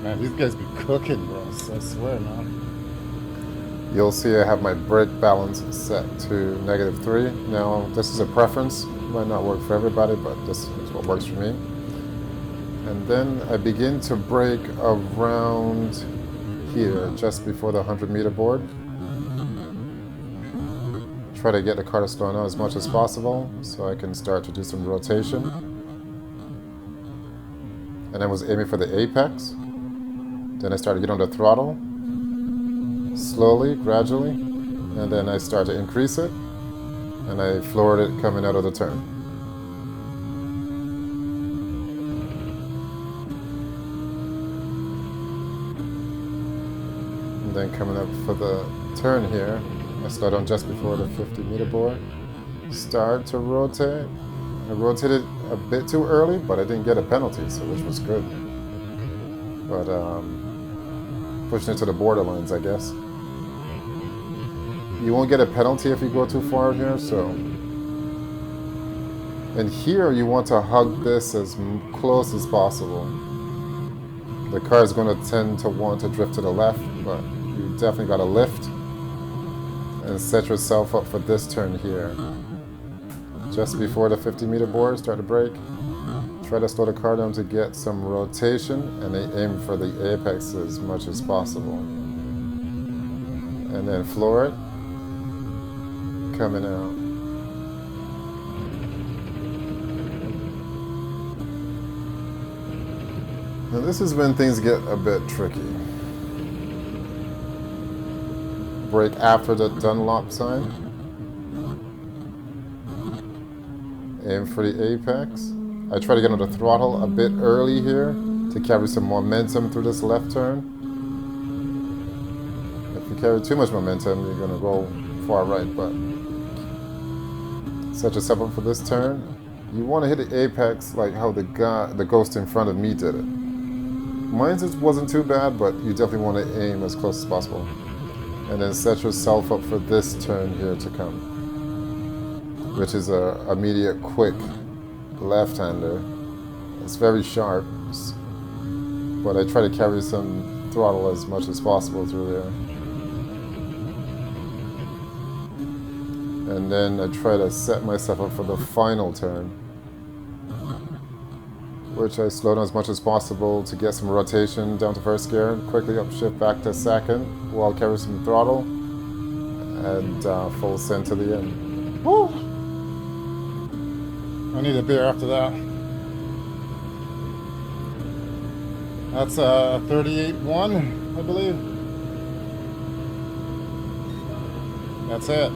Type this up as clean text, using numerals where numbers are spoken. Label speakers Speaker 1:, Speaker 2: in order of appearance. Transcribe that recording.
Speaker 1: Man, these guys be cooking, bro. I swear, man.
Speaker 2: You'll see I have my brake balance set to -3. Now, this is a preference. Might not work for everybody, but this is what works for me. And then I begin to brake around here, just before the 100-meter board. Try to get the car to slow down as much as possible, so I can start to do some rotation. And I was aiming for the apex. Then I started getting on the throttle, slowly, gradually, and then I start to increase it, and I floored it coming out of the turn. And then coming up for the turn here, I slowed down just before the 50-meter board. Start to rotate. I rotated a bit too early, but I didn't get a penalty, so which was good. But pushing it to the borderlines, I guess. You won't get a penalty if you go too far here, so. And here you want to hug this as close as possible. The car is going to tend to want to drift to the left, but you definitely got to lift and set yourself up for this turn here. Just before the 50-meter board, start to brake. Try to slow the car down to get some rotation, and they aim for the apex as much as possible. And then floor it, coming out. Now this is when things get a bit tricky. Brake after the Dunlop sign. Aim for the apex. I try to get on the throttle a bit early here to carry some momentum through this left turn. If you carry too much momentum, you're going to go far right, but set yourself up for this turn. You want to hit the apex like how the ghost in front of me did it. Mine wasn't too bad, but you definitely want to aim as close as possible. And then set yourself up for this turn here to come, which is a immediate, quick left-hander. It's very sharp, but I try to carry some throttle as much as possible through there. And then I try to set myself up for the final turn, which I slow down as much as possible to get some rotation down to first gear, quickly upshift back to second while carrying some throttle, and full send to the end.
Speaker 1: Woo! I need a beer after that. That's 38-1, I believe. That's it.